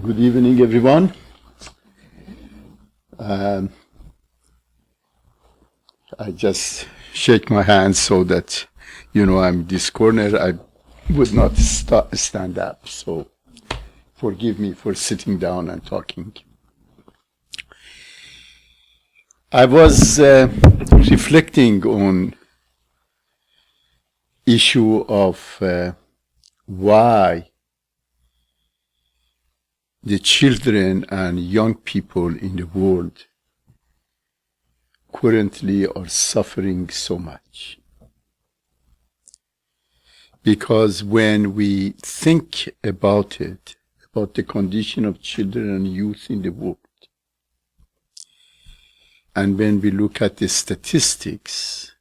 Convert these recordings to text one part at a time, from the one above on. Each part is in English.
Good evening, everyone. I just shake my hands so that I'm this corner. I would not stand up, so forgive me for sitting down and talking. I was reflecting on issue of why the children and young people in the world currently are suffering so much. Because when we think about it, about the condition of children and youth in the world, and when we look at the statistics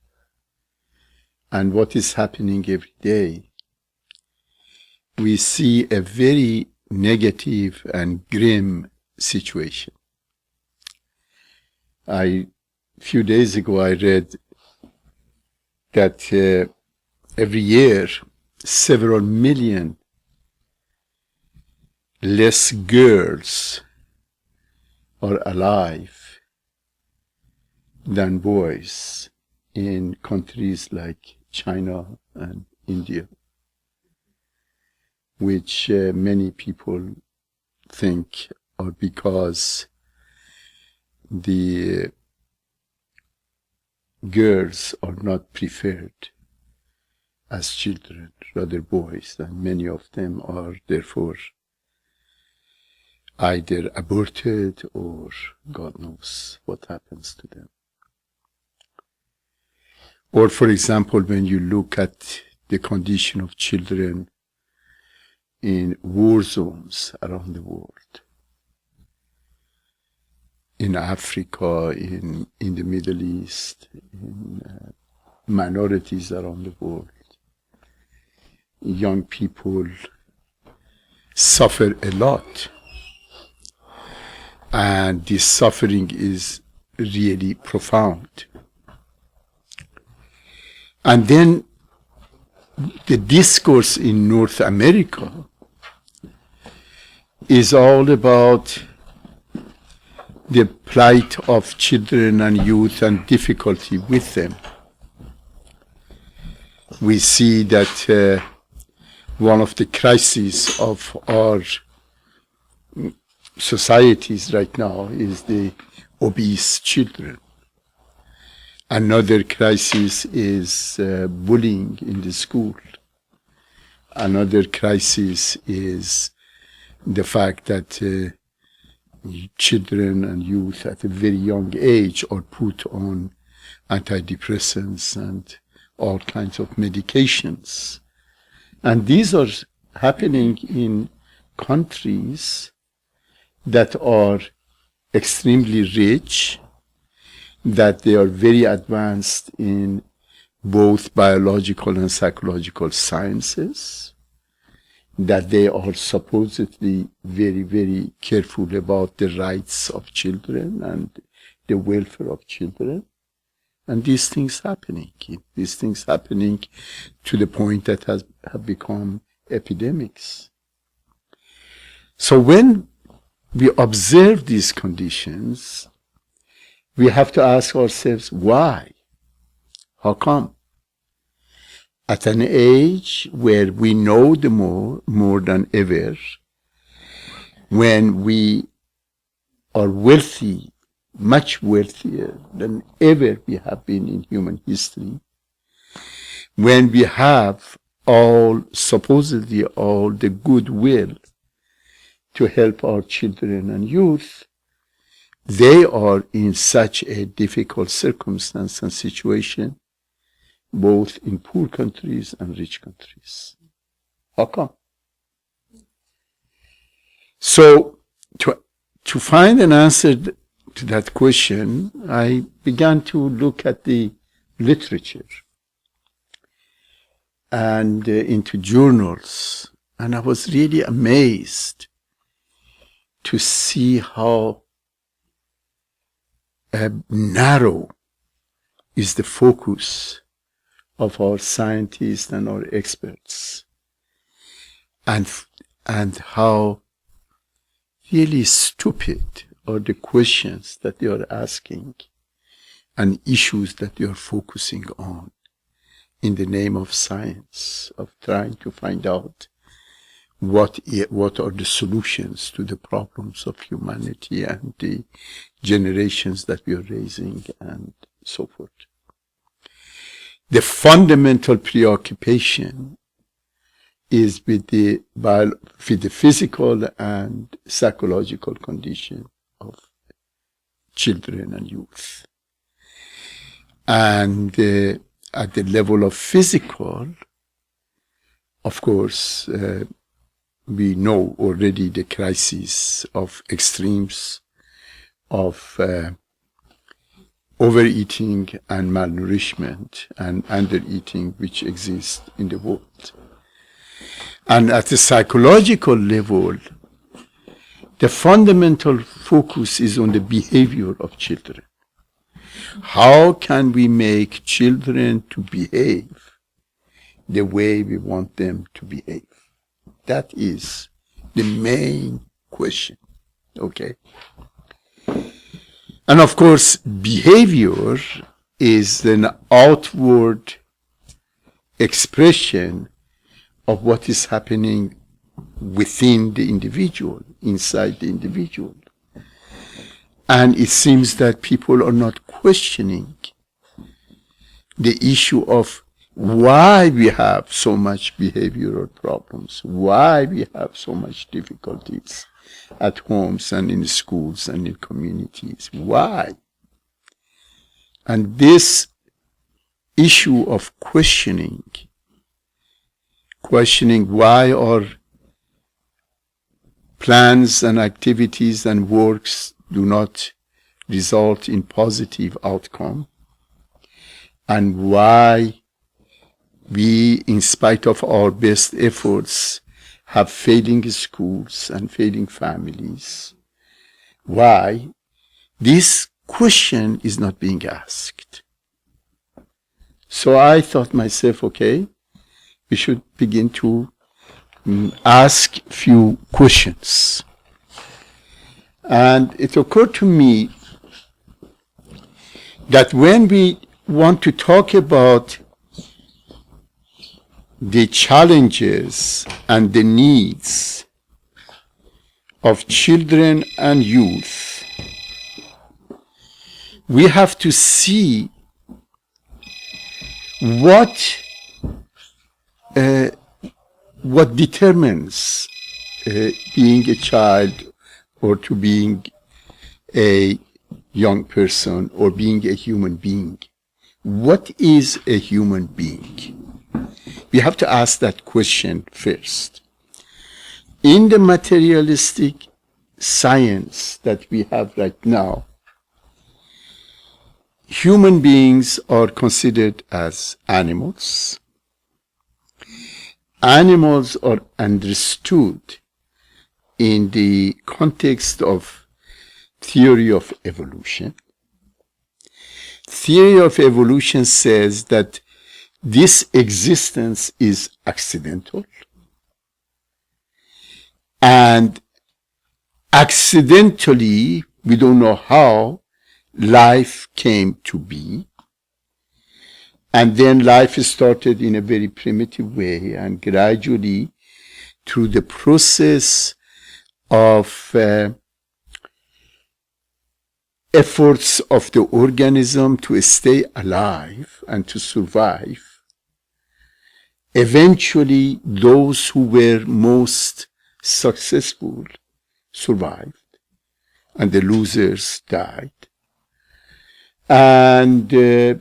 and what is happening every day, we see a very negative and grim situation. A few days ago I read that every year several million less girls are alive than boys in countries like China and India, which many people think are because the girls are not preferred as children, rather boys, and many of them are therefore either aborted or God knows what happens to them. Or for example, when you look at the condition of children in war zones around the world, in Africa, in the Middle East, in minorities around the world, young people suffer a lot. And this suffering is really profound. And then the discourse in North America is all about the plight of children and youth and difficulty with them. We see that one of the crises of our societies right now is the obese children. Another crisis is bullying in the school. Another crisis is the fact that children and youth at a very young age are put on antidepressants and all kinds of medications. And these are happening in countries that are extremely rich, that they are very advanced in both biological and psychological sciences, that they are supposedly very, very careful about the rights of children and the welfare of children. And these things happening to the point that have become epidemics. So when we observe these conditions, we have to ask ourselves, why? How come? At an age where we know the more than ever, when we are wealthy, much wealthier than ever we have been in human history, when we have supposedly all the goodwill to help our children and youth, they are in such a difficult circumstance and situation, both in poor countries and rich countries. How come? So, to find an answer to that question, I began to look at the literature and into journals, and I was really amazed to see how narrow is the focus of our scientists and our experts, and how really stupid are the questions that they are asking and issues that they are focusing on in the name of science, of trying to find out what are the solutions to the problems of humanity and the generations that we are raising and so forth. The fundamental preoccupation is with the physical and psychological condition of children and youth. And at the level of physical, of course, we know already the crisis of extremes of overeating and malnourishment and undereating which exist in the world. And at the psychological level, the fundamental focus is on the behavior of children. How can we make children to behave the way we want them to behave? That is the main question, okay? And of course, behavior is an outward expression of what is happening within the individual, inside the individual. And it seems that people are not questioning the issue of why we have so much behavioral problems, why we have so much difficulties at homes and in schools and in communities. Why? And this issue of questioning why our plans and activities and works do not result in positive outcome, and why we, in spite of our best efforts, have failing schools and failing families. Why? This question is not being asked. So I thought myself, okay, we should begin to ask few questions. And it occurred to me that when we want to talk about the challenges and the needs of children and youth, we have to see what determines being a child or to being a young person or being a human being. What is a human being? We have to ask that question first. In the materialistic science that we have right now, human beings are considered as animals. Animals are understood in the context of theory of evolution. Theory of evolution says that this existence is accidental, and accidentally, we don't know how, life came to be, and then life started in a very primitive way, and gradually, through the process of efforts of the organism to stay alive and to survive, eventually those who were most successful survived and the losers died. And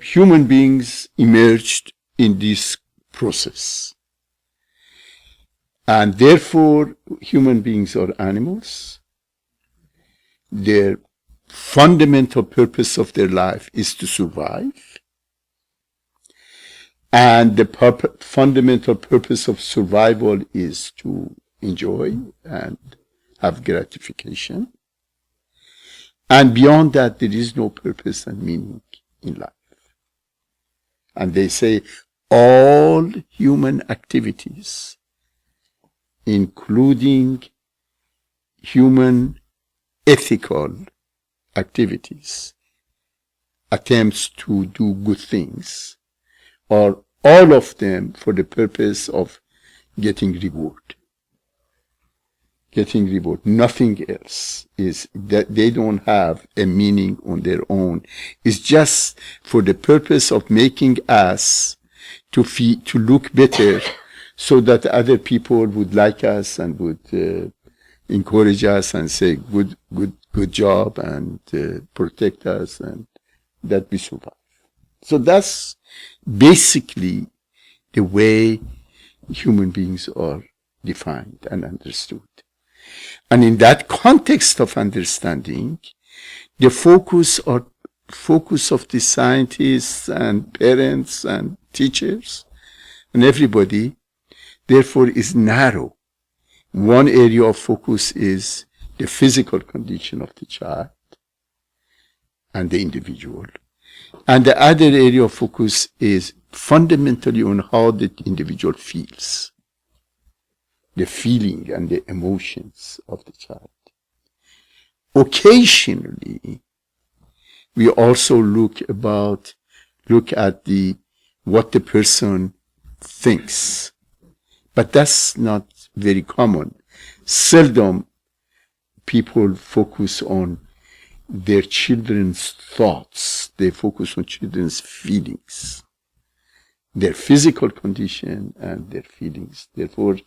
human beings emerged in this process. And therefore, human beings are animals. Their fundamental purpose of their life is to survive. And the fundamental purpose of survival is to enjoy and have gratification. And beyond that, there is no purpose and meaning in life. And they say all human activities, including human ethical activities, attempts to do good things, or all of them for the purpose of getting reward. Getting reward. Nothing else. Is that they don't have a meaning on their own. It's just for the purpose of making us to look better, so that other people would like us and would encourage us and say good job and protect us, and that we survive. So that's basically the way human beings are defined and understood. And in that context of understanding, the focus of the scientists and parents and teachers and everybody, therefore, is narrow. One area of focus is the physical condition of the child and the individual. And the other area of focus is fundamentally on how the individual feels, the feeling and the emotions of the child. Occasionally, we also look at what the person thinks, but that's not very common. Seldom people focus on their children's thoughts. They focus on children's feelings, their physical condition and their feelings. Therefore,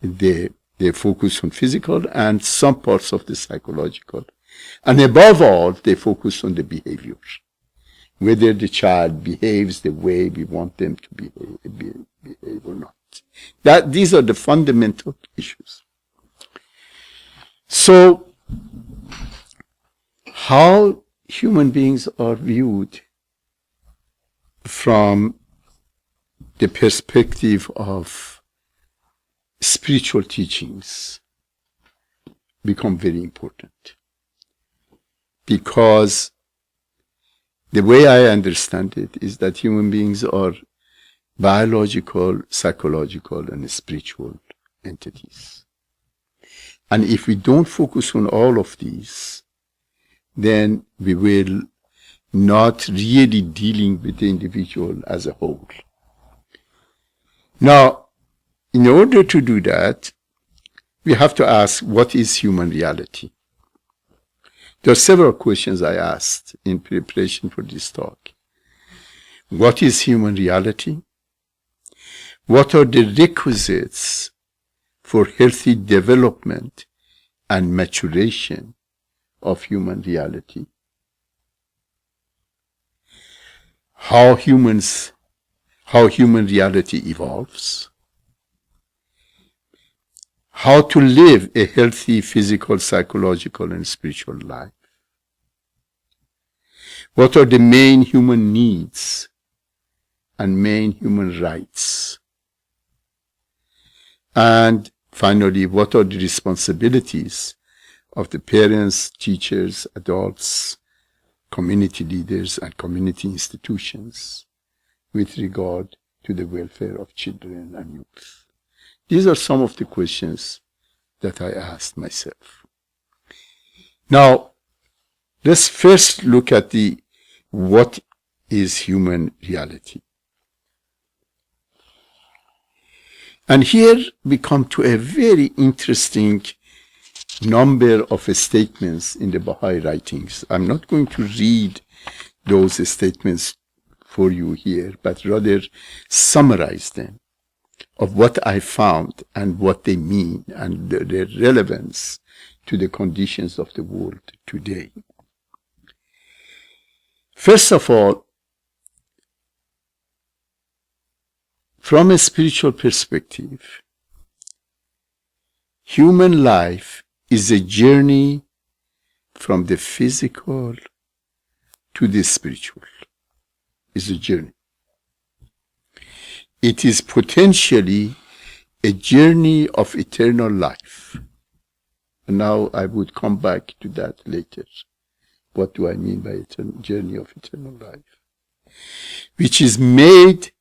they focus on physical and some parts of the psychological. And above all, they focus on the behavior, whether the child behaves the way we want them to behave or not. These are the fundamental issues. So, how human beings are viewed from the perspective of spiritual teachings become very important. Because the way I understand it is that human beings are biological, psychological, and spiritual entities. And if we don't focus on all of these, then we will not really dealing with the individual as a whole. Now, in order to do that, we have to ask, what is human reality? There are several questions I asked in preparation for this talk. What is human reality? What are the requisites for healthy development and maturation of human reality? How human reality evolves? How to live a healthy physical, psychological, and spiritual life? What are the main human needs and main human rights? And finally, what are the responsibilities of the parents, teachers, adults, community leaders, and community institutions with regard to the welfare of children and youth? These are some of the questions that I asked myself. Now, let's first look at what is human reality. And here we come to a very interesting number of statements in the Baha'i writings. I'm not going to read those statements for you here, but rather summarize them of what I found and what they mean and their relevance to the conditions of the world today. First of all, from a spiritual perspective, human life is a journey from the physical to the spiritual. It's a journey. It is potentially a journey of eternal life. And now I would come back to that later. What do I mean by journey of eternal life? Which is made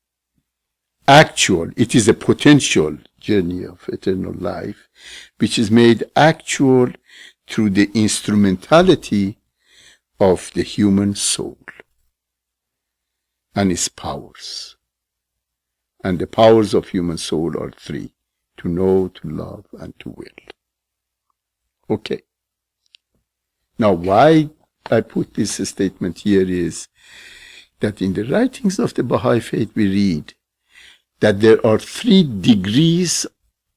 actual. It is a potential journey of eternal life, which is made actual through the instrumentality of the human soul and its powers. And the powers of human soul are three: to know, to love, and to will. Okay. Now, why I put this statement here is that in the writings of the Baha'i Faith we read that there are 3 degrees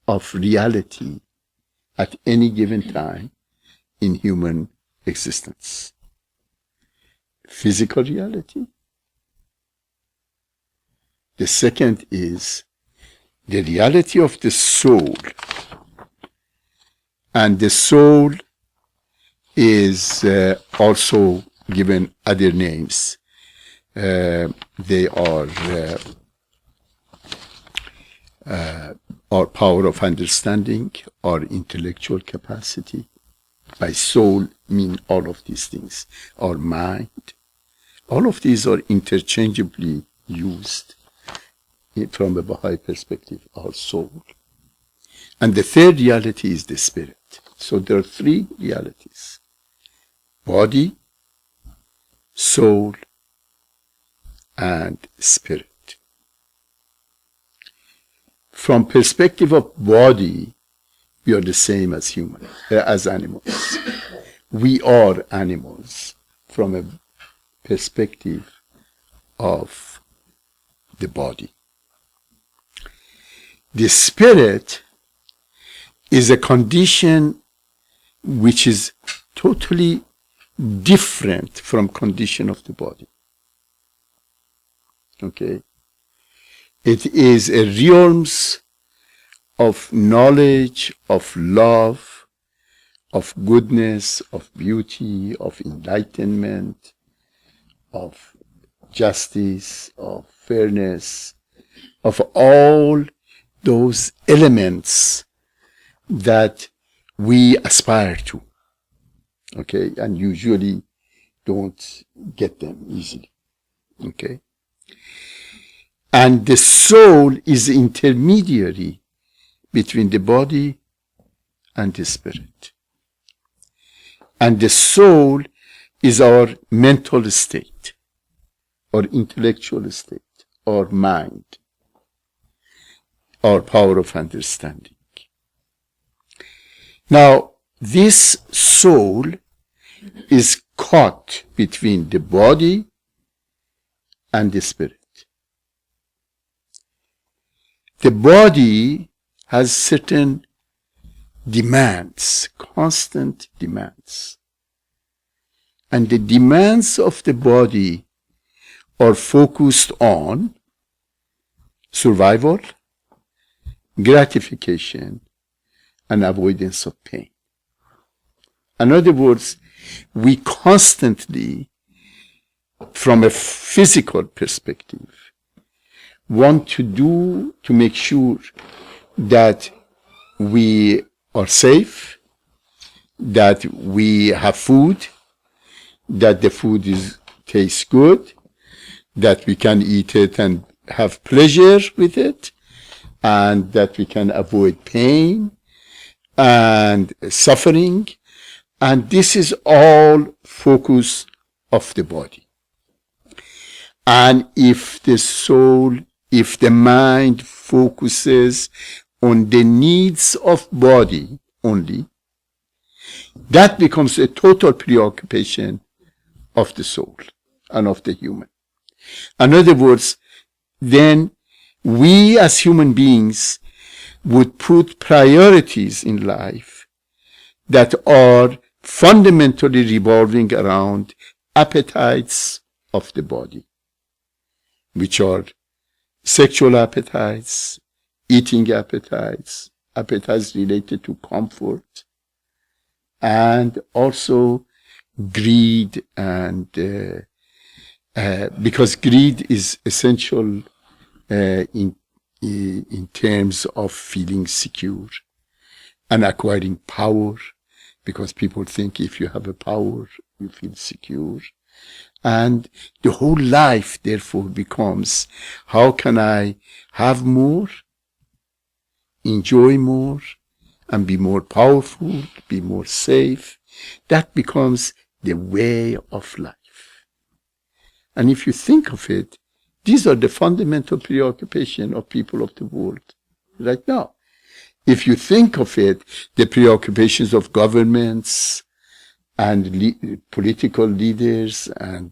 of reality at any given time in human existence. Physical reality. The second is the reality of the soul. And the soul is also given other names. They are our power of understanding, our intellectual capacity. By soul mean all of these things. Our mind. All of these are interchangeably used from a Baha'i perspective, our soul. And the third reality is the spirit. So there are 3 realities: body, soul, and spirit. From perspective of body, we are the same as humans, as animals. We are animals from a perspective of the body. The spirit is a condition which is totally different from condition of the body. Okay? It is a realms of knowledge, of love, of goodness, of beauty, of enlightenment, of justice, of fairness, of all those elements that we aspire to. Okay? And usually don't get them easily. Okay? And the soul is the intermediary between the body and the spirit. And the soul is our mental state, our intellectual state, our mind, our power of understanding. Now, this soul is caught between the body and the spirit. The body has certain demands, constant demands. And the demands of the body are focused on survival, gratification, and avoidance of pain. In other words, we constantly, from a physical perspective, want to make sure that we are safe, that we have food, that the food tastes good, that we can eat it and have pleasure with it, and that we can avoid pain and suffering. And this is all focus of the body. And if the soul, if the mind focuses on the needs of body only, that becomes a total preoccupation of the soul and of the human. In other words, then we as human beings would put priorities in life that are fundamentally revolving around appetites of the body, which are sexual appetites, eating appetites, appetites related to comfort, and also greed, and because greed is essential in terms of feeling secure and acquiring power, because people think if you have a power, you feel secure. And the whole life, therefore, becomes, how can I have more, enjoy more, and be more powerful, be more safe. That becomes the way of life. And if you think of it, these are the fundamental preoccupation of people of the world right now. If you think of it, the preoccupations of governments and political leaders and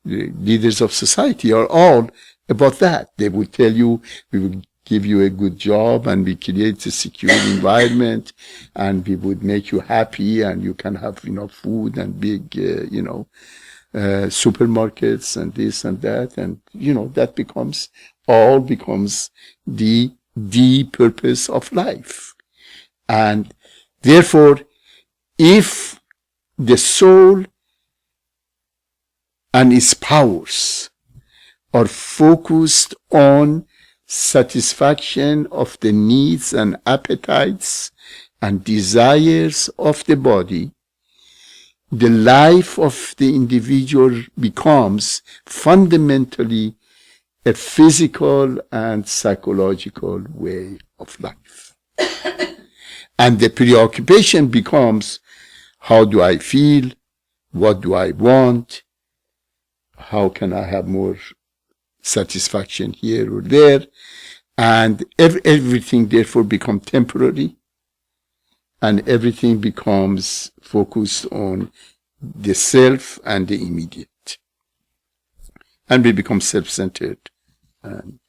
leaders of society are all about that. They would tell you, we will give you a good job and we create a secure environment and we would make you happy and you can have enough food and big, supermarkets and this and that. And, that becomes the purpose of life. And therefore, if the soul and its powers are focused on satisfaction of the needs and appetites and desires of the body, the life of the individual becomes fundamentally a physical and psychological way of life. And the preoccupation becomes, how do I feel? What do I want? How can I have more satisfaction here or there? And everything therefore becomes temporary, and everything becomes focused on the self and the immediate. And we become self-centered and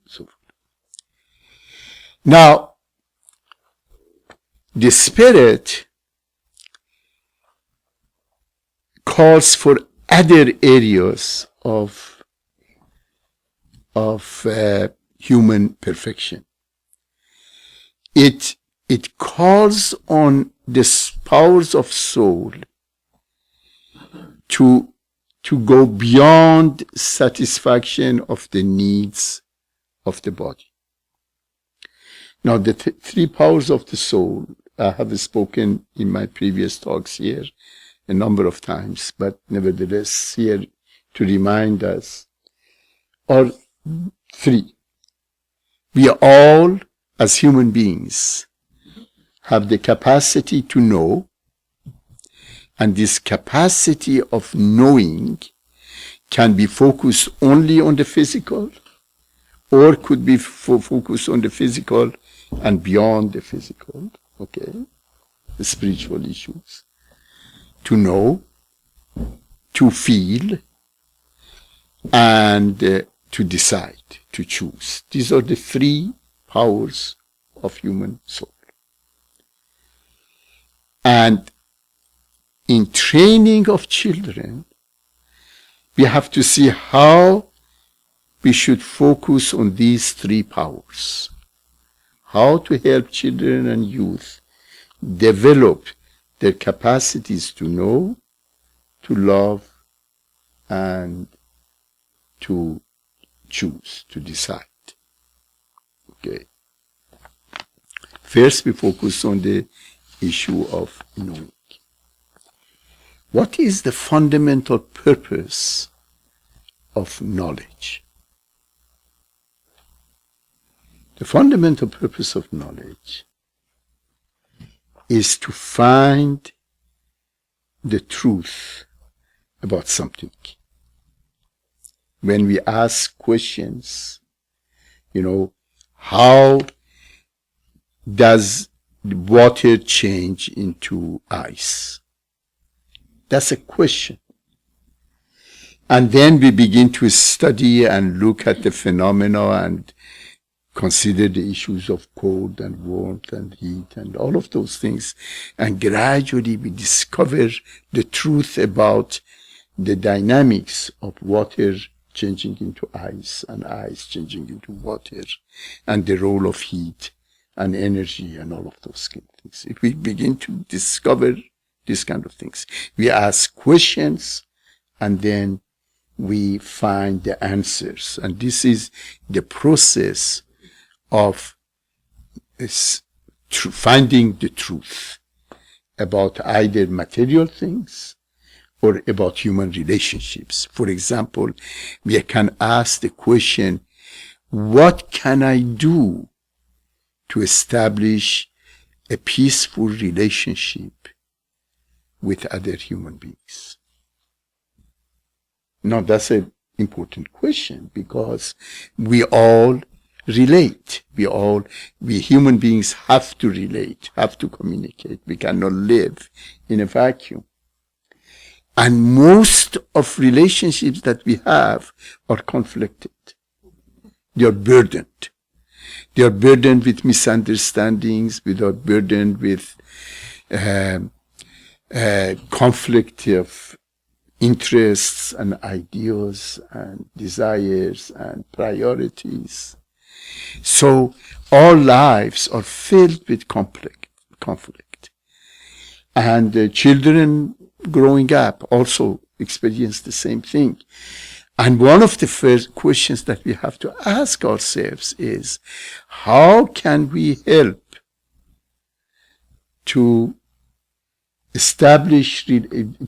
so forth. Now, the spirit calls for other areas of human perfection. It calls on the powers of soul to go beyond satisfaction of the needs of the body. Now, the three powers of the soul, I have spoken in my previous talks here a number of times, but nevertheless here to remind us, are three. We all, as human beings, have the capacity to know, and this capacity of knowing can be focused only on the physical, or could be focused on the physical and beyond the physical, the spiritual issues. To know, to feel, and to decide, to choose. These are the three powers of human soul. And in training of children, we have to see how we should focus on these three powers. How to help children and youth develop their capacities to know, to love, and to choose, to decide. First, we focus on the issue of knowing. What is the fundamental purpose of knowledge? The fundamental purpose of knowledge is to find the truth about something. When we ask questions, how does water change into ice? That's a question. And then we begin to study and look at the phenomena and consider the issues of cold and warmth and heat and all of those things. And gradually we discover the truth about the dynamics of water changing into ice and ice changing into water and the role of heat and energy and all of those kind of things. If we begin to discover these kind of things, we ask questions and then we find the answers. And this is the process of finding the truth about either material things or about human relationships. For example, we can ask the question, what can I do to establish a peaceful relationship with other human beings? Now, that's an important question because we all relate. We human beings have to relate, have to communicate. We cannot live in a vacuum. And most of relationships that we have are conflicted. They are burdened. They are burdened with misunderstandings. They are burdened with conflict of interests and ideals and desires and priorities. So our lives are filled with conflict. And children growing up also experience the same thing. And one of the first questions that we have to ask ourselves is, how can we help to establish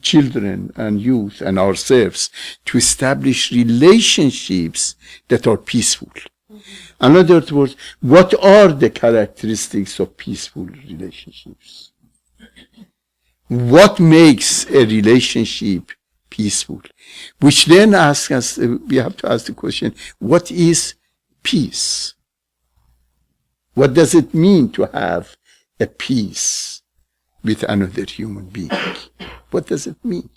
children and youth and ourselves to establish relationships that are peaceful? In other words, what are the characteristics of peaceful relationships? What makes a relationship peaceful? Which then asks us, we have to ask the question, what is peace? What does it mean to have a peace with another human being? What does it mean?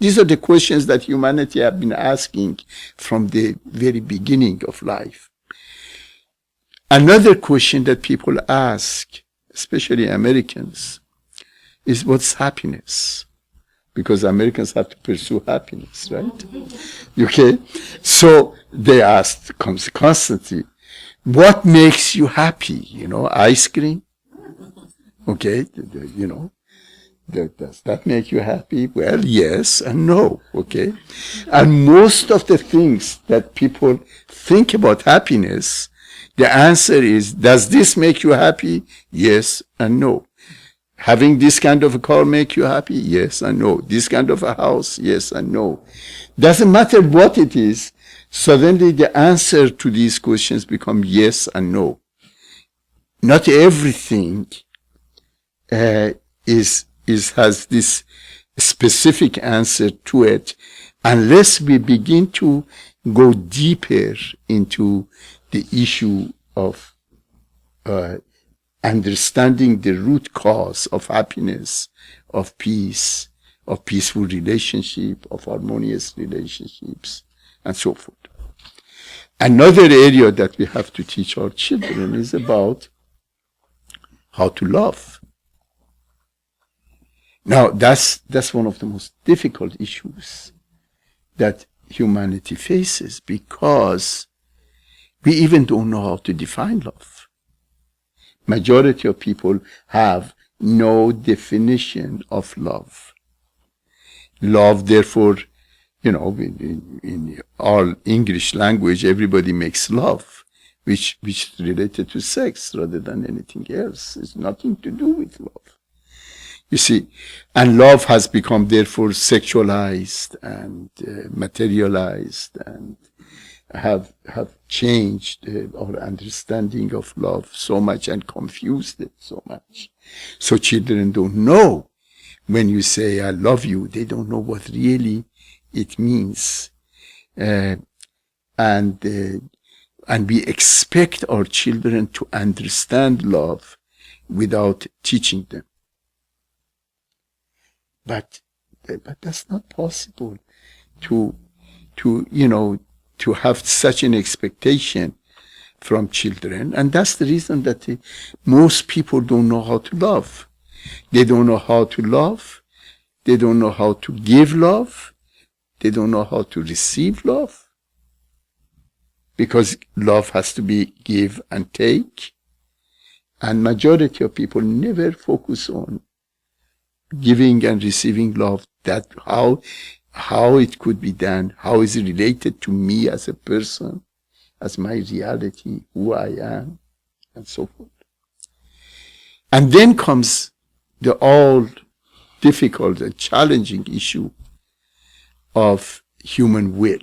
These are the questions that humanity have been asking from the very beginning of life. Another question that people ask, especially Americans, is what's happiness? Because Americans have to pursue happiness, right? Okay? So they ask constantly, what makes you happy? Ice cream? Okay, does that make you happy? Well, yes and no, okay? And most of the things that people think about happiness, the answer is, does this make you happy? Yes and no. Having this kind of a car make you happy? Yes and no. This kind of a house? Yes and no. Doesn't matter what it is, suddenly the answer to these questions become yes and no. Not everything has this specific answer to it unless we begin to go deeper into the issue of understanding the root cause of happiness, of peace, of peaceful relationship, of harmonious relationships, and so forth. Another area that we have to teach our children is about how to love. Now, that's one of the most difficult issues that humanity faces, because we even don't know how to define love. Majority of people have no definition of love. Love, therefore, in all English language, everybody makes love, which is related to sex rather than anything else. It's nothing to do with love. You see, and love has become therefore sexualized and materialized, and have changed our understanding of love so much and confused it so much. So children don't know, when you say I love you, they don't know what really it means. And we expect our children to understand love without teaching them. But that's not possible to have such an expectation from children. And that's the reason that most people don't know how to love. They don't know how to love. They don't know how to give love. They don't know how to receive love. Because love has to be give and take. And majority of people never focus on giving and receiving love, that how it could be done, how is it related to me as a person, as my reality, who I am, and so forth. And then comes the all difficult and challenging issue of human will.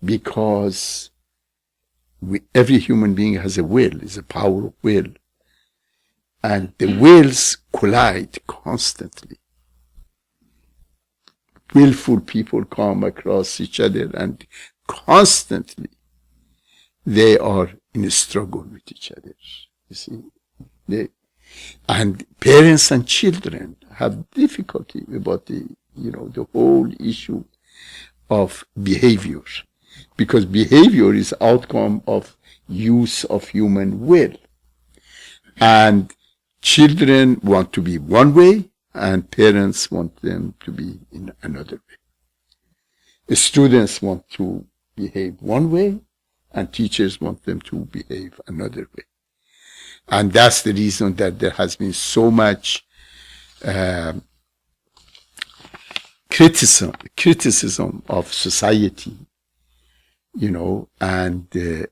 Because every human being has a will, is a power of will. And the wills collide constantly. Willful people come across each other and constantly they are in a struggle with each other. You see, and parents and children have difficulty about the whole issue of behavior, because behavior is outcome of use of human will, and children want to be one way and parents want them to be in another way. The students want to behave one way and teachers want them to behave another way. And that's the reason that there has been so much criticism of society, and the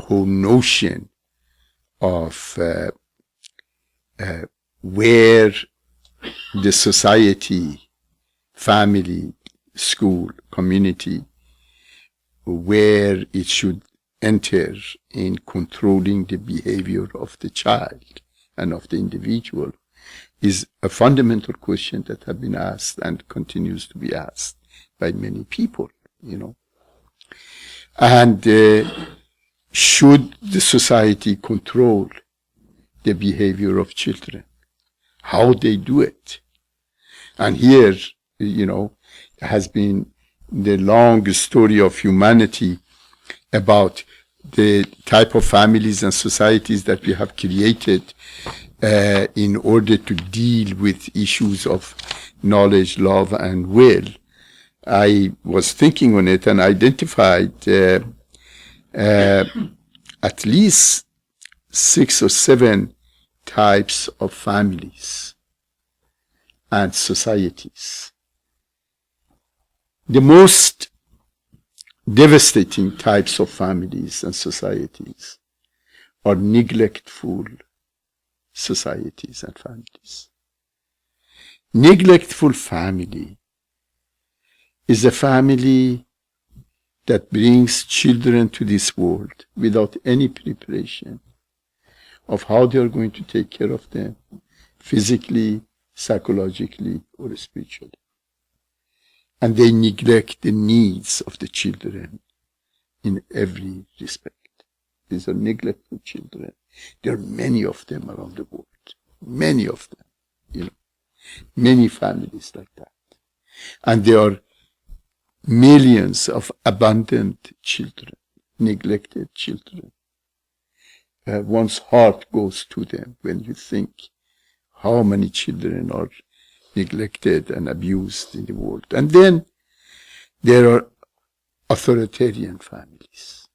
whole notion of where the society, family, school, community, where it should enter in controlling the behavior of the child and of the individual is a fundamental question that has been asked and continues to be asked by many people, And should the society control the behavior of children? How they do it? And here, has been the long story of humanity about the type of families and societies that we have created in order to deal with issues of knowledge, love, and will. I was thinking on it and identified at least 6 or 7 types of families and societies. The most devastating types of families and societies are neglectful societies and families. Neglectful family is a family that brings children to this world without any preparation of how they are going to take care of them physically, psychologically, or spiritually. And they neglect the needs of the children in every respect. These are neglectful children. There are many of them around the world. Many of them, many families like that. And there are millions of abandoned children, neglected children. One's heart goes to them when you think how many children are neglected and abused in the world. And then there are authoritarian families.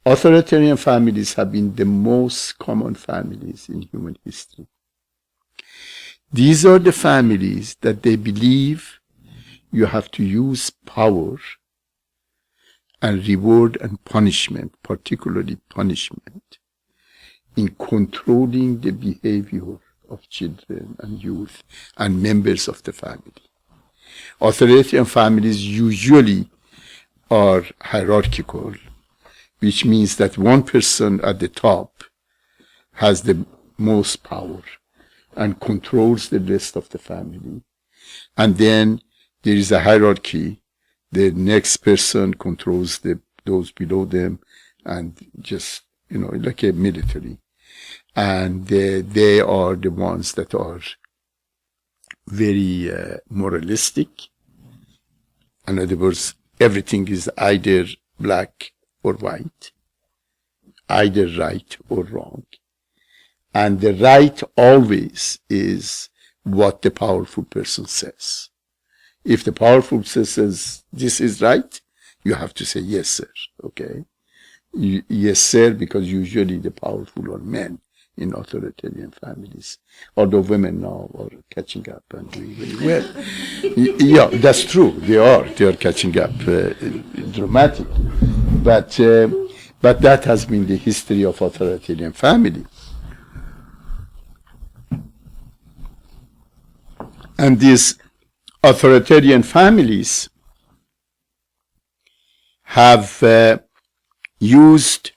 Authoritarian families have been the most common families in human history. These are the families that they believe you have to use power and reward and punishment, particularly punishment, in controlling the behavior of children and youth and members of the family. Authoritarian families usually are hierarchical, which means that one person at the top has the most power and controls the rest of the family. And then there is a hierarchy. The next person controls those below them, and just, like a military. And they are the ones that are very moralistic. In other words, everything is either black or white, either right or wrong. And the right always is what the powerful person says. If the powerful person says, this is right, you have to say, yes, sir, okay? Yes, sir, because usually the powerful are men in authoritarian families, although women now are catching up and doing very well. Yeah, that's true. They are catching up dramatically. But that has been the history of authoritarian family. And these authoritarian families have used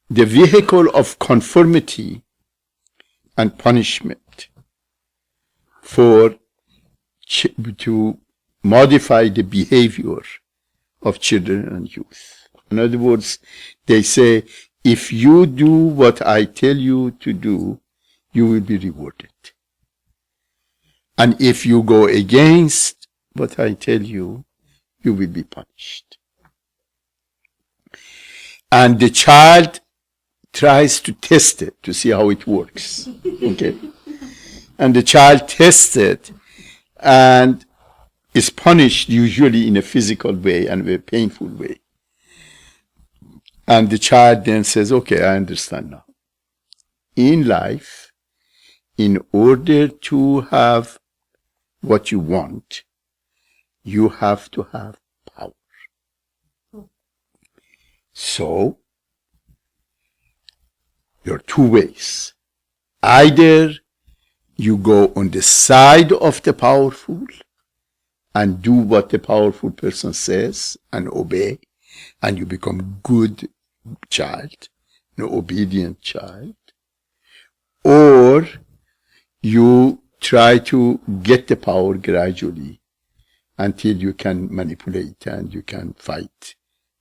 the vehicle of conformity and punishment to modify the behavior of children and youth. In other words, they say, if you do what I tell you to do, you will be rewarded. And if you go against what I tell you, you will be punished. And the child tries to test it to see how it works. Okay? And the child tests it and is punished usually in a physical way and a very painful way. And the child then says, okay, I understand now. In life, in order to have what you want, you have to have power. So, there are two ways. Either you go on the side of the powerful and do what the powerful person says and obey, and you become good child, an obedient child, or you try to get the power gradually until you can manipulate and you can fight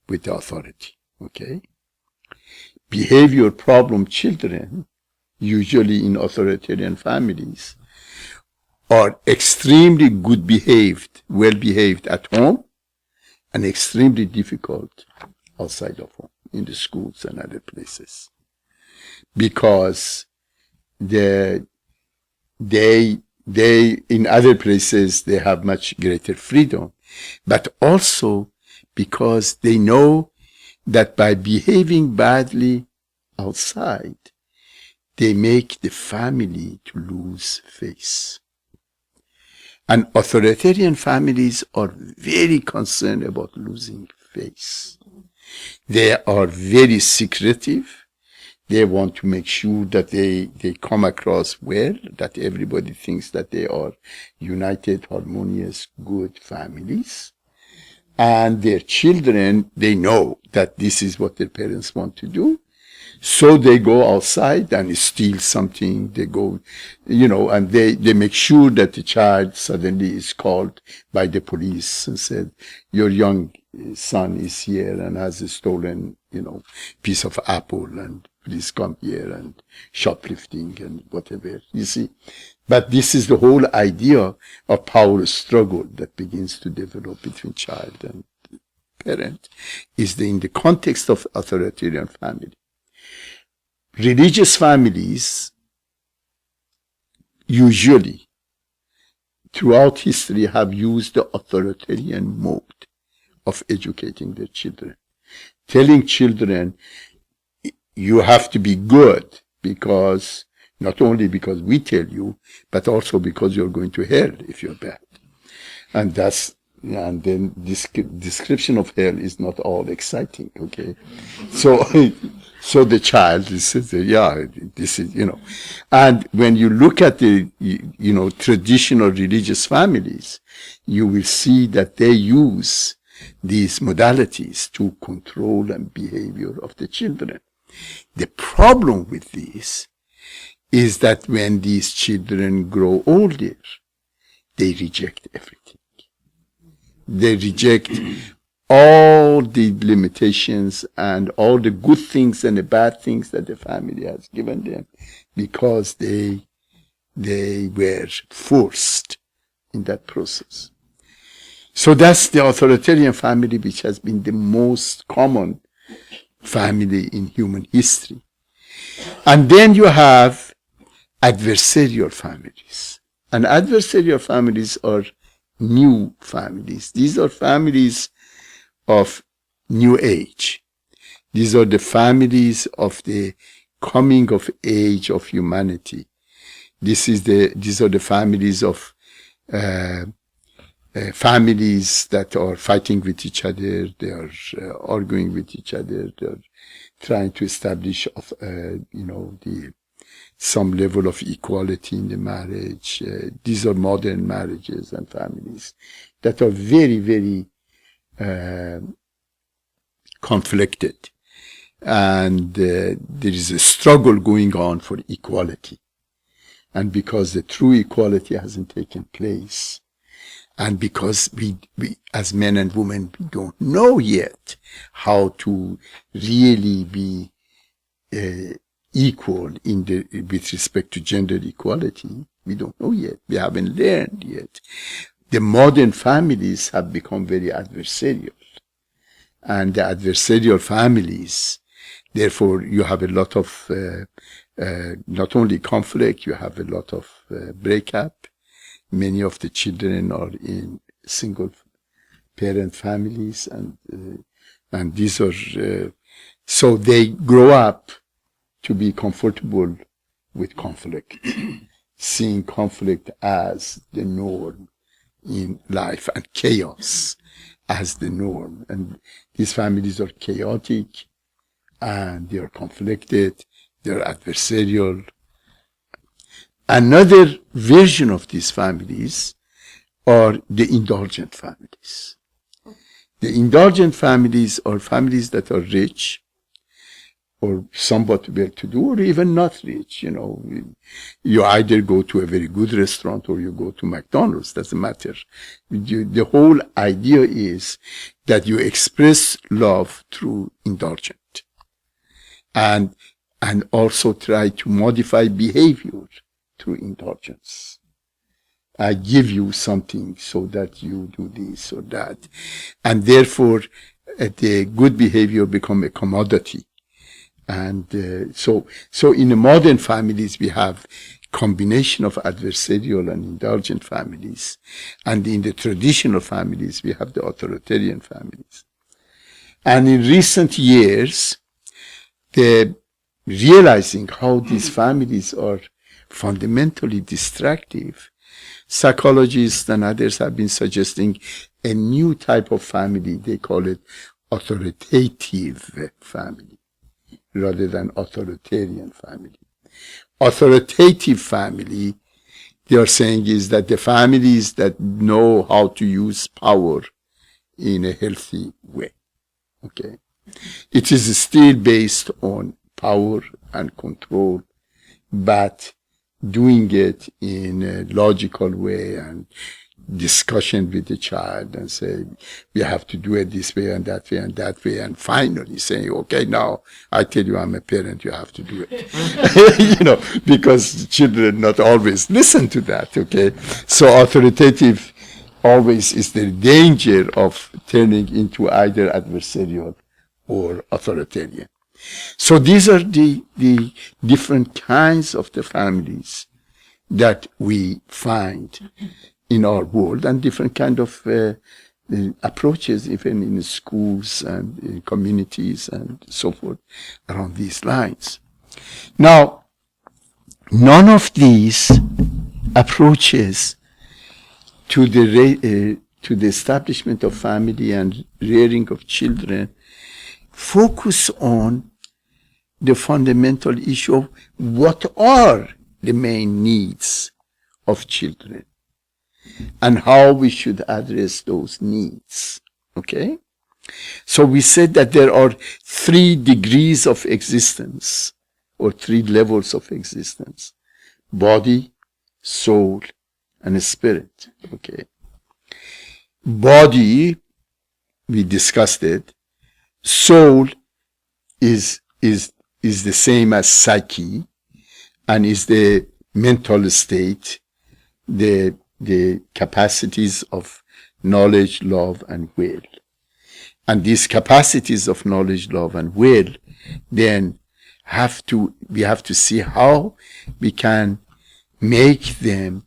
with the authority. Okay? Behavior problem children, usually in authoritarian families, are extremely good behaved, well behaved at home, and extremely difficult outside of home, in the schools and other places. Because they in other places, they have much greater freedom, but also because they know that by behaving badly outside, they make the family to lose face. And authoritarian families are very concerned about losing face. They are very secretive. They want to make sure that they come across well, that everybody thinks that they are united, harmonious, good families. And their children, they know that this is what their parents want to do. So they go outside and steal something. They go, and they make sure that the child suddenly is called by the police and said, your young son is here and has a stolen, piece of apple, and please come here, and shoplifting and whatever, you see. But this is the whole idea of power struggle that begins to develop between child and parent, is in the context of authoritarian family. Religious families usually throughout history have used the authoritarian mode of educating their children, telling children you have to be good, because not only because we tell you, but also because you're going to hell if you're bad. And then this description of hell is not all exciting, okay? So the child says, yeah, this is, And when you look at the, traditional religious families, you will see that they use these modalities to control the behavior of the children. The problem with this is that when these children grow older, they reject everything. They reject all the limitations and all the good things and the bad things that the family has given them, because they were forced in that process. So that's the authoritarian family, which has been the most common family in human history. And then you have adversarial families. And adversarial families are new families. These are families of new age. These are the families of the coming of age of humanity. These are the families of families that are fighting with each other. They are arguing with each other. They are trying to establish, some level of equality in the marriage. These are modern marriages and families that are very, very conflicted. And there is a struggle going on for equality. And because the true equality hasn't taken place, and because we as men and women, we don't know yet how to really be equal with respect to gender equality, we don't know yet. We haven't learned yet. The modern families have become very adversarial. And the adversarial families, therefore, you have a lot of not only conflict, you have a lot of breakup. Many of the children are in single parent families, and these are so they grow up to be comfortable with conflict, seeing conflict as the norm in life and chaos as the norm. And these families are chaotic, and they are conflicted, they are adversarial. Another version of these families are the indulgent families. The indulgent families are families that are rich or somewhat well-to-do, or even not rich. You know, you either go to a very good restaurant or you go to McDonald's. Doesn't matter. The whole idea is that you express love through indulgent, and also try to modify behavior through indulgence. I give you something so that you do this or that, and therefore the good behavior become a commodity. And so in the modern families, we have combination of adversarial and indulgent families. And in the traditional families, we have the authoritarian families. And in recent years, the realizing how these families are fundamentally destructive, psychologists and others have been suggesting a new type of family. They call it authoritative family, rather than authoritarian family. Authoritative family, they are saying, is that the families that know how to use power in a healthy way. Okay. It is still based on power and control, but doing it in a logical way and discussion with the child, and say, we have to do it this way and that way and that way, and finally saying, okay, now I tell you I'm a parent, you have to do it. You know, because children not always listen to that, okay? So authoritative always is the danger of turning into either adversarial or authoritarian. So these are the different kinds of the families that we find in our world, and different kind of approaches, even in schools and in communities and so forth, around these lines. Now, none of these approaches to the establishment of family and rearing of children focus on the fundamental issue of what are the main needs of children and how we should address those needs. Okay? So we said that there are 3 degrees of existence, or 3 levels of existence: body, soul, and spirit. Okay? Body, we discussed it. Soul is the same as psyche, and is the mental state, the capacities of knowledge, love, and will. And these capacities of knowledge, love, and will, then we have to see how we can make them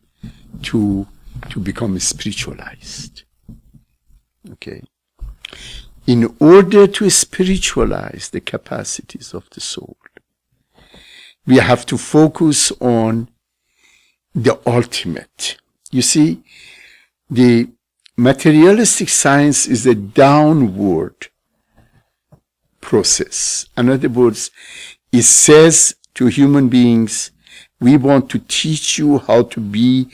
to become spiritualized. Okay. In order to spiritualize the capacities of the soul, we have to focus on the ultimate. You see, the materialistic science is a downward process. In other words, it says to human beings, we want to teach you how to be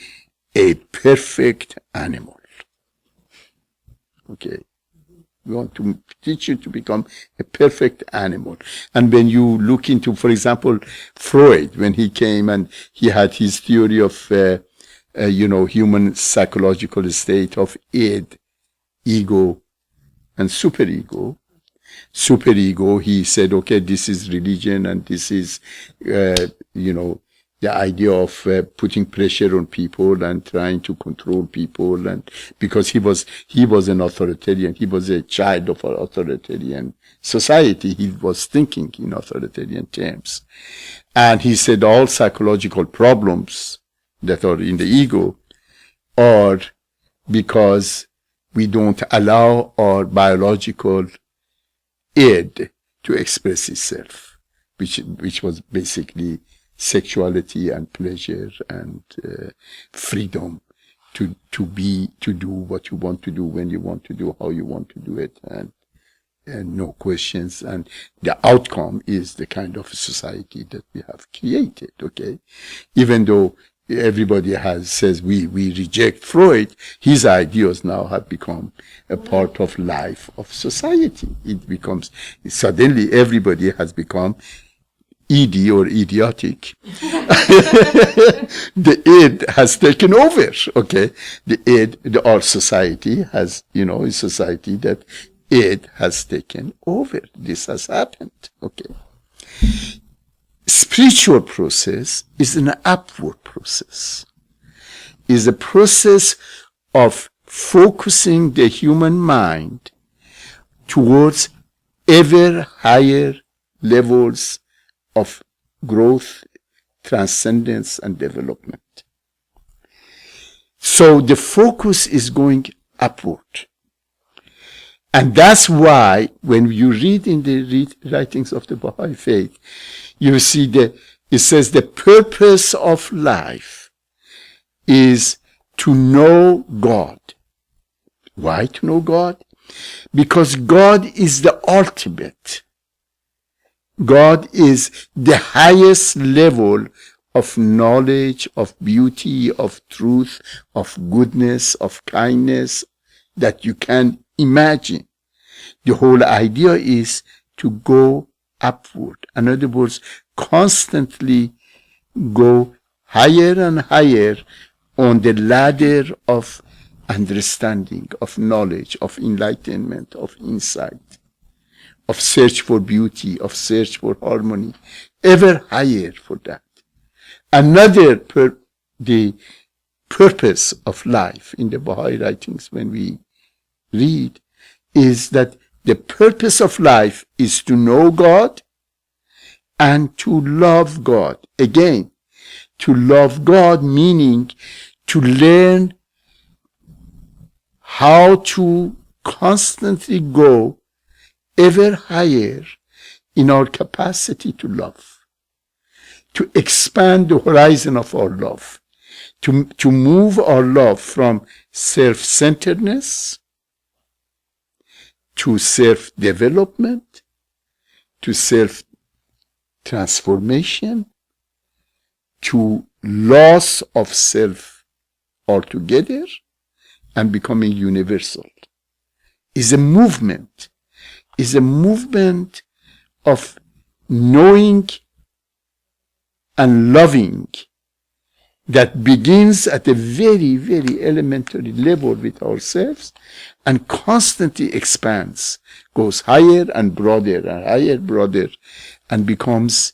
a perfect animal. Okay. We want to teach you to become a perfect animal. And when you look into, for example, Freud, when he came and he had his theory of, human psychological state of id, ego, and superego. Superego, he said, okay, this is religion and this is, the idea of putting pressure on people and trying to control people, and because he was an authoritarian, he was a child of an authoritarian society, he was thinking in authoritarian terms. And he said all psychological problems that are in the ego are because we don't allow our biological id to express itself, which was basically sexuality and pleasure and freedom to do what you want to do, when you want to do, how you want to do it, and no questions. And the outcome is the kind of society that we have created. Okay, even though everybody says we reject Freud, his ideas now have become a part of life of society. It becomes, suddenly everybody has become ED or idiotic. The id has taken over, okay? Our society has, a society that id has taken over. This has happened, okay? Spiritual process is an upward process, is a process of focusing the human mind towards ever higher levels of growth, transcendence, and development. So the focus is going upward. And that's why when you read in the writings of the Baha'i faith, you see it says the purpose of life is to know God. Why to know God? Because God is the ultimate. God is the highest level of knowledge, of beauty, of truth, of goodness, of kindness that you can imagine. The whole idea is to go upward. In other words, constantly go higher and higher on the ladder of understanding, of knowledge, of enlightenment, of insight, of search for beauty, of search for harmony, ever higher for that. Another, the purpose of life in the Baha'i writings when we read is that the purpose of life is to know God and to love God. Again, to love God meaning to learn how to constantly go ever higher in our capacity to love, to expand the horizon of our love, to move our love from self-centeredness to self-development, to self-transformation, to loss of self altogether, and becoming universal. Is a movement of knowing and loving that begins at a very, very elementary level with ourselves and constantly expands, goes higher and broader, and becomes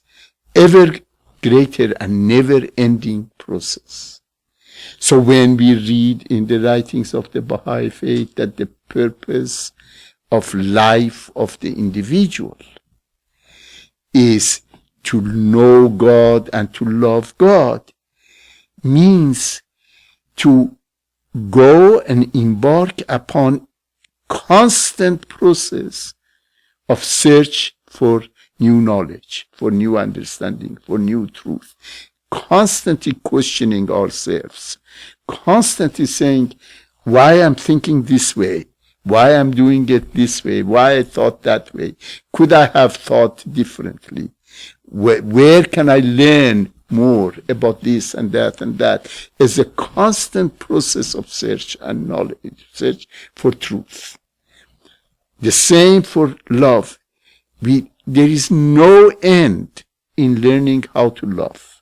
ever greater and never-ending process. So when we read in the writings of the Baha'i faith that the purpose of life of the individual is to know God and to love God, means to go and embark upon constant process of search for new knowledge, for new understanding, for new truth, constantly questioning ourselves, constantly saying, why I'm thinking this way, why I'm doing it this way, why I thought that way, could I have thought differently, where can I learn more about this and that, is a constant process of search and knowledge, search for truth. The same for love. There is no end in learning how to love.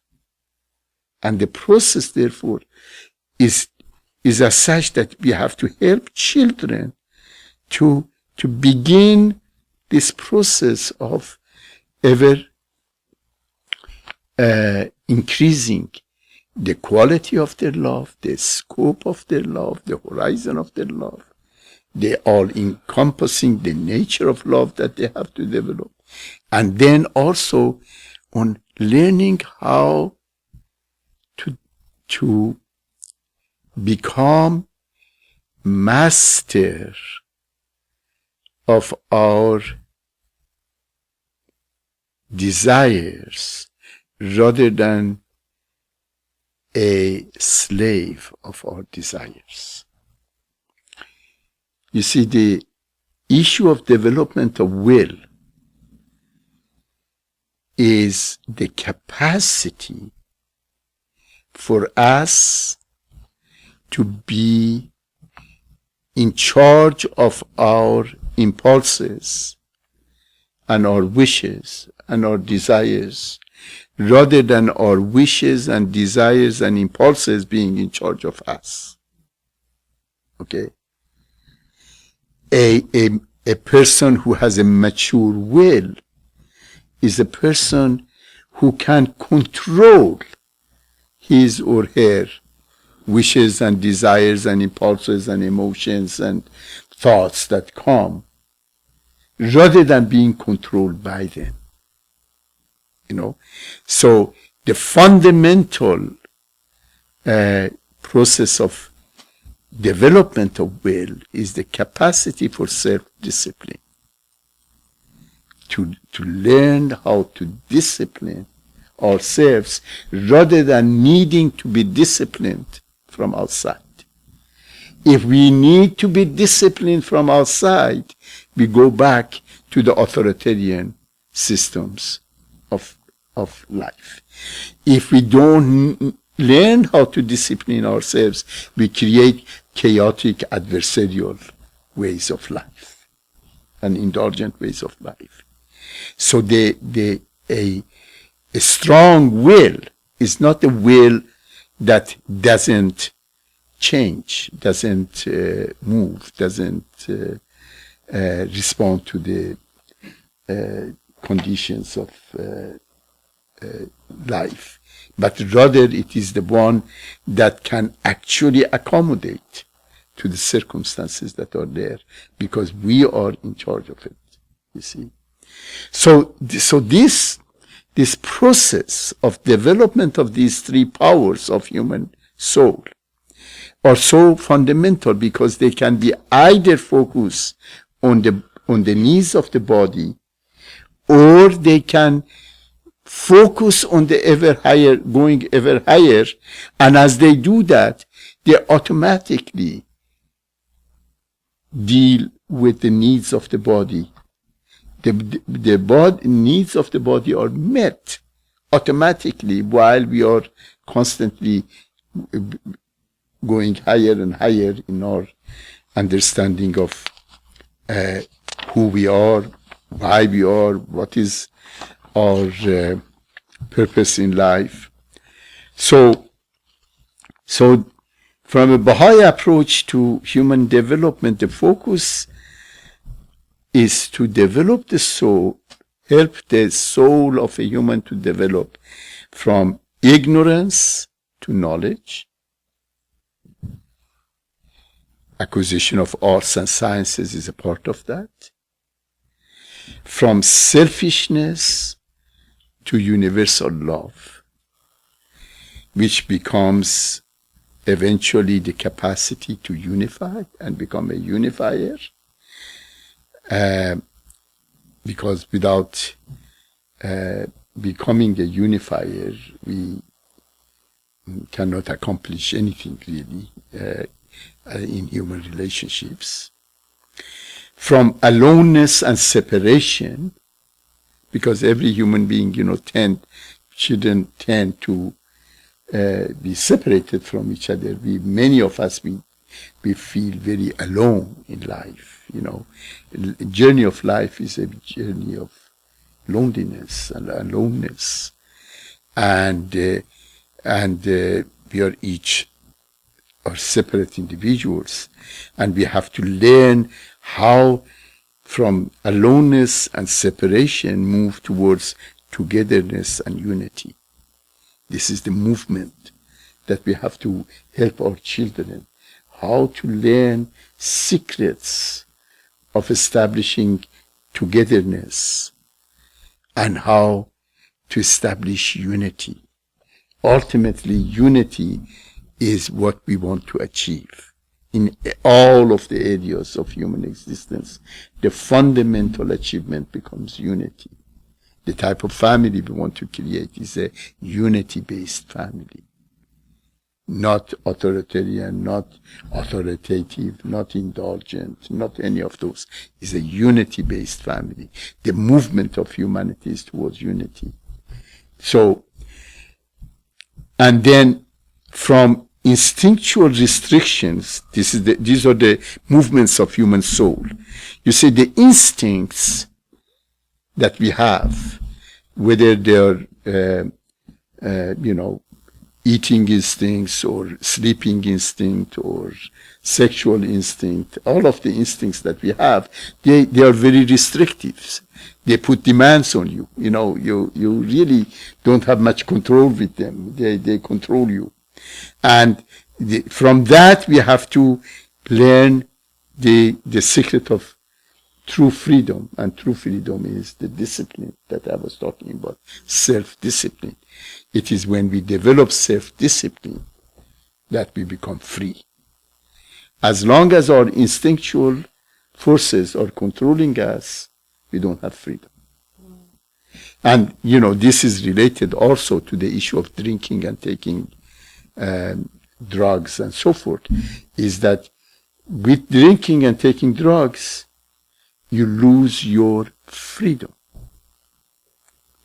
And the process, therefore, is as such that we have to help children to begin this process of ever increasing the quality of their love, the scope of their love, the horizon of their love, the all-encompassing the nature of love that they have to develop, and then also on learning how to become master of our desires rather than a slave of our desires. You see, the issue of development of will is the capacity for us to be in charge of our impulses and our wishes and our desires, rather than our wishes and desires and impulses being in charge of us. Okay? A person who has a mature will is a person who can control his or her wishes and desires and impulses and emotions and thoughts that come, rather than being controlled by them. You know, so the fundamental process of development of will is the capacity for self-discipline. To learn how to discipline ourselves rather than needing to be disciplined from outside. If we need to be disciplined from outside, we go back to the authoritarian systems of life. If we don't learn how to discipline ourselves, we create chaotic adversarial ways of life and indulgent ways of life. So a strong will is not a will that doesn't change, doesn't move, doesn't respond to the conditions of life, but rather it is the one that can actually accommodate to the circumstances that are there, because we are in charge of it, you see. So this process of development of these three powers of human soul are so fundamental, because they can be either focused on the needs of the body, or they can focus on the ever higher, going ever higher, and as they do that, they automatically deal with the needs of the body. The needs of the body are met automatically while we are constantly going higher and higher in our understanding of who we are, why we are, what is our purpose in life. So from a Baha'i approach to human development, the focus is to develop the soul, help the soul of a human to develop from ignorance to knowledge. Acquisition of arts and sciences is a part of that. From selfishness to universal love, which becomes eventually the capacity to unify and become a unifier. Because without becoming a unifier, we cannot accomplish anything really in human relationships. From aloneness and separation, because every human being, shouldn't tend to be separated from each other. Many of us, we we feel very alone in life. You know, the journey of life is a journey of loneliness and aloneness, and we are each are separate individuals, and we have to learn how from aloneness and separation move towards togetherness and unity. This is the movement that we have to help our children, how to learn secrets of establishing togetherness and how to establish unity. Ultimately, unity is what we want to achieve in all of the areas of human existence. The fundamental achievement becomes unity. The type of family we want to create is a unity-based family. Not authoritarian, not authoritative, not indulgent, not any of those. It's a unity-based family. The movement of humanity is towards unity. So, and then from instinctual restrictions, these are the movements of human soul. You see, the instincts that we have, whether they're, eating instincts or sleeping instinct or sexual instinct, all of the instincts that we have, they are very restrictive. They put demands on you. You know, you really don't have much control with them. They control you. And from that, we have to learn the secret of true freedom. And true freedom is the discipline that I was talking about, self-discipline. It is when we develop self-discipline that we become free. As long as our instinctual forces are controlling us, we don't have freedom. And, this is related also to the issue of drinking and taking drugs and so forth, is that with drinking and taking drugs, you lose your freedom.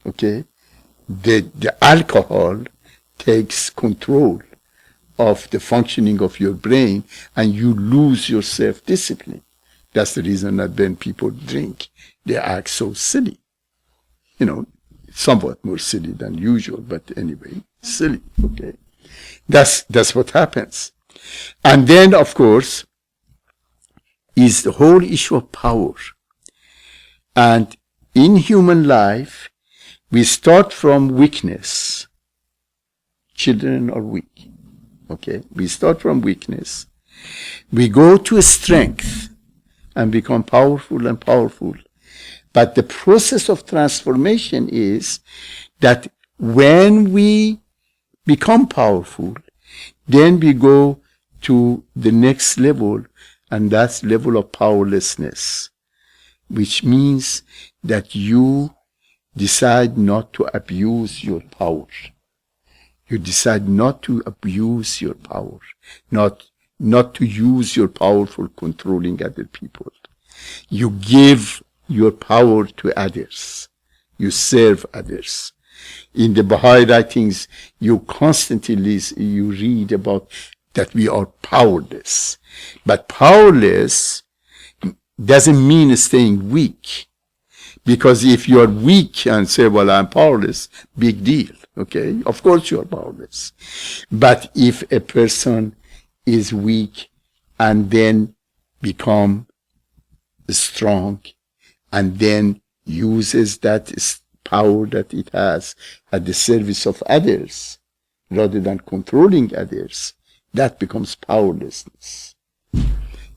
Okay? The alcohol takes control of the functioning of your brain and you lose your self-discipline. That's the reason that when people drink, they act so silly. Somewhat more silly than usual, but anyway, silly, okay? That's what happens. And then, of course, is the whole issue of power. And in human life, we start from weakness. Children are weak, okay? We start from weakness. We go to strength and become powerful and powerful. But the process of transformation is that when we become powerful, then we go to the next level, and that's level of powerlessness, which means that you decide not to abuse your power. You decide not to abuse your power, not to use your power for controlling other people. You give your power to others. You serve others. In the Baha'i writings, you constantly you read about that we are powerless. But powerless doesn't mean staying weak. Because if you are weak and say, well, I'm powerless, big deal, okay? Of course you are powerless. But if a person is weak and then become strong and then uses that power that it has at the service of others rather than controlling others, that becomes powerlessness.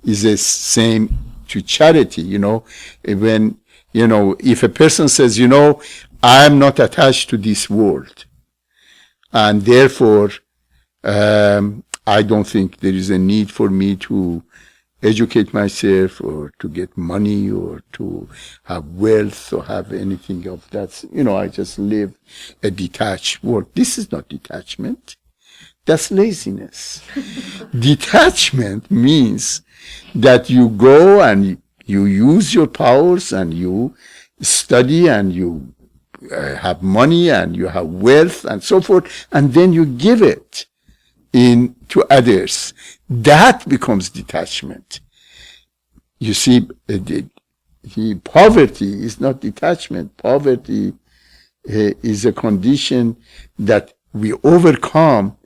Is the same to charity, when, if a person says, I'm not attached to this world, and therefore, I don't think there is a need for me to educate myself or to get money or to have wealth or have anything of that. I just live a detached world. This is not detachment. That's laziness. Detachment means that you go and you use your powers and you study and you have money and you have wealth and so forth, and then you give it into others, that becomes detachment. You see, the poverty is not detachment. Poverty is a condition that we overcome,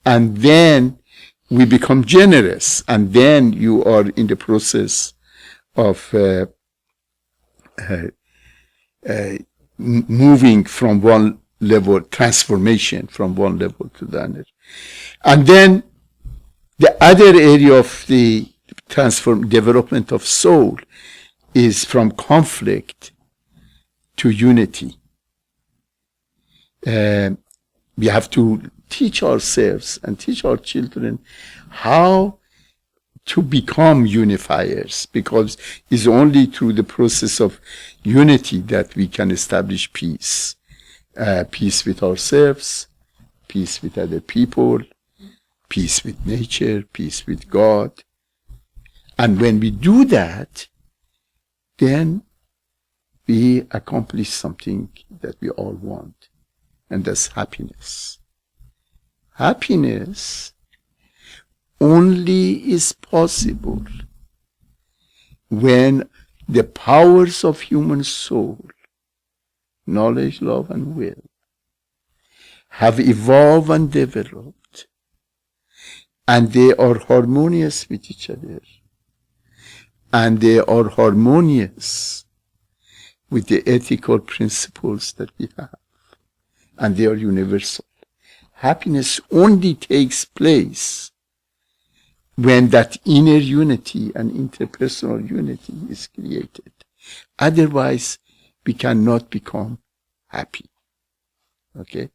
and then we become generous, and then you are in the process of moving from one level, transformation from one level to the other. And then the other area of the development of soul is from conflict to unity. We have to teach ourselves and teach our children how to become unifiers, because it's only through the process of unity that we can establish peace. Peace with ourselves, peace with other people, peace with nature, peace with God. And when we do that, then we accomplish something that we all want, and that's happiness. Happiness only is possible when the powers of human soul, knowledge, love, and will, have evolved and developed, and they are harmonious with each other, and they are harmonious with the ethical principles that we have, and they are universal. Happiness only takes place when that inner unity and interpersonal unity is created. Otherwise, we cannot become happy. Okay?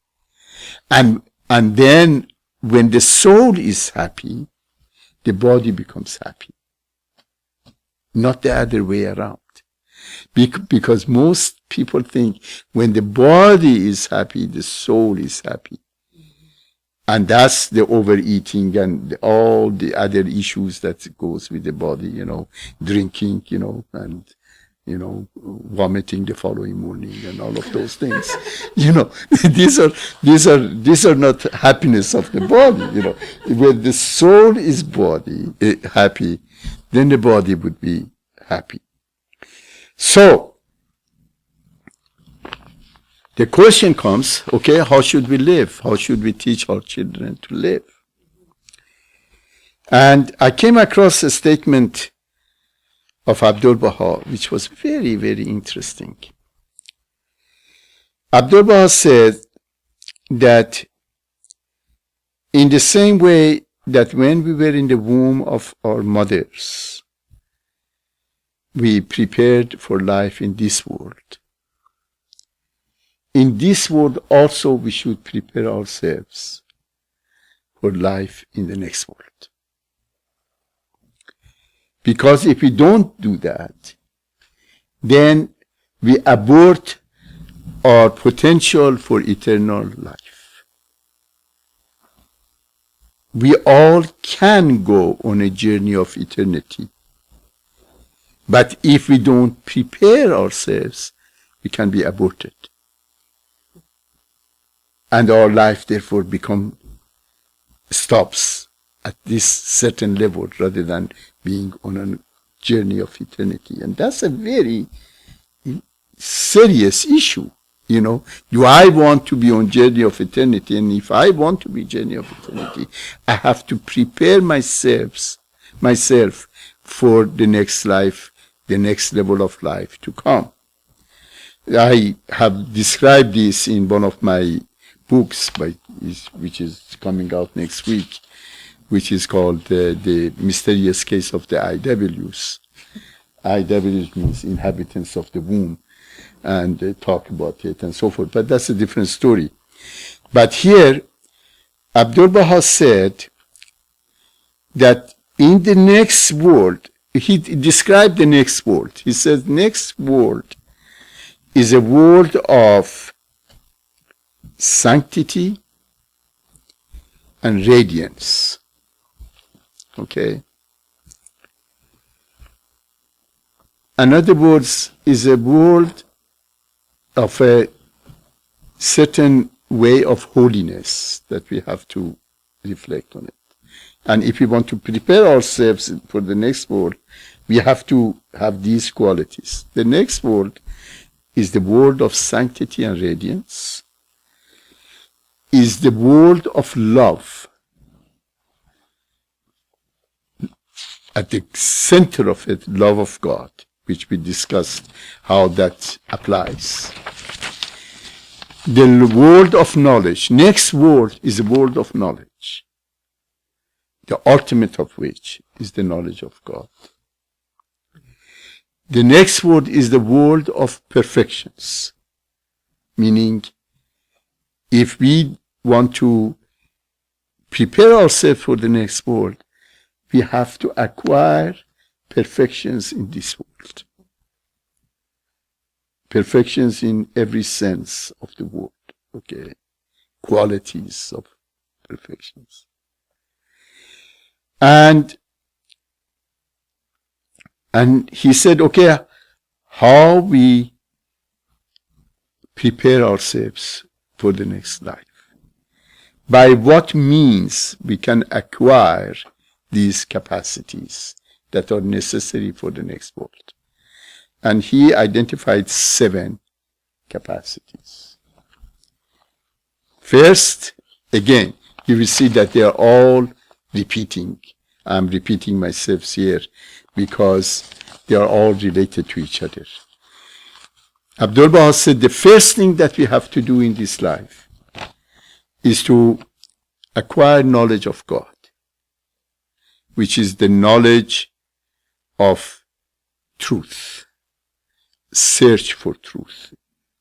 And then when the soul is happy, the body becomes happy. Not the other way around. Because most people think when the body is happy, the soul is happy. And that's the overeating and all the other issues that goes with the body, drinking, and, vomiting the following morning and all of those things. These are not happiness of the body, When the soul is happy, then the body would be happy. So, the question comes, okay, how should we live? How should we teach our children to live? And I came across a statement of Abdul Baha, which was very, very interesting. Abdul Baha said that in the same way that when we were in the womb of our mothers, we prepared for life in this world. In this world also we should prepare ourselves for life in the next world. Because if we don't do that, then we abort our potential for eternal life. We all can go on a journey of eternity. But if we don't prepare ourselves, we can be aborted. And our life therefore stops at this certain level rather than being on a journey of eternity. And that's a very serious issue. Do I want to be on journey of eternity? And if I want to be journey of eternity, I have to prepare myself for the next life, the next level of life to come. I have described this in one of my books, which is coming out next week, which is called The Mysterious Case of the IWs. IWs means inhabitants of the womb, and talk about it and so forth. But that's a different story. But here, Abdul Baha said that in the next world, he described the next world. He says, next world is a world of sanctity and radiance. Okay? In other words, is a world of a certain way of holiness that we have to reflect on it. And if we want to prepare ourselves for the next world, we have to have these qualities. The next world is the world of sanctity and radiance, is the world of love. At the center of it, love of God, which we discussed how that applies. The world of knowledge. Next world is the world of knowledge, the ultimate of which is the knowledge of God. The next world is the world of perfections, meaning if we want to prepare ourselves for the next world, we have to acquire perfections in this world. Perfections in every sense of the word, okay? Qualities of perfections. And he said, okay, how we prepare ourselves for the next life. By what means we can acquire these capacities that are necessary for the next world. And he identified 7 capacities. First, again, you will see that they are all repeating. I'm repeating myself here because they are all related to each other. Abdul Baha said the first thing that we have to do in this life is to acquire knowledge of God, which is the knowledge of truth. Search for truth,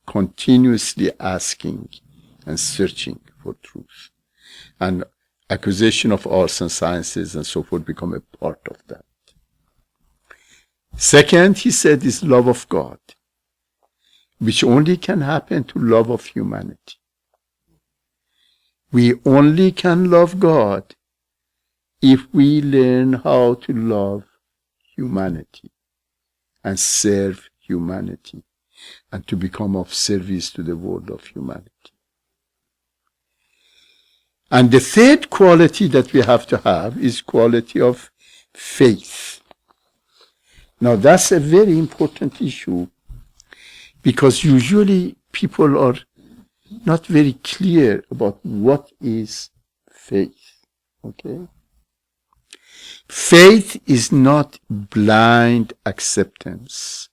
continuously asking and searching for truth. And acquisition of arts and sciences and so forth become a part of that. Second, he said, is love of God, which only can happen to love of humanity. We only can love God if we learn how to love humanity and serve humanity and to become of service to the world of humanity. And the third quality that we have to have is quality of faith. Now that's a very important issue because usually people are not very clear about what is faith. Okay? Faith is not blind acceptance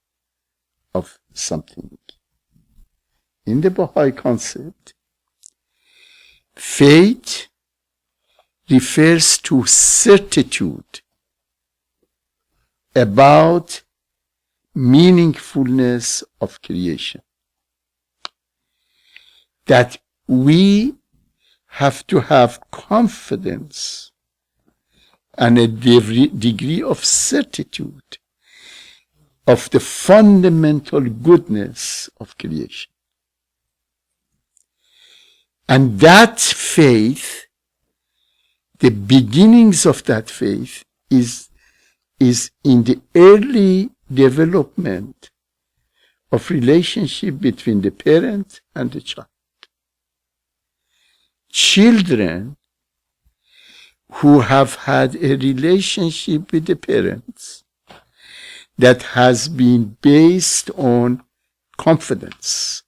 of something. In the Baha'i concept, faith refers to certitude about meaningfulness of creation. That we have to have confidence and a degree of certitude of the fundamental goodness of creation. And that faith, the beginnings of that faith is in the early development of relationship between the parent and the child. Children who have had a relationship with the parents that has been based on confidence,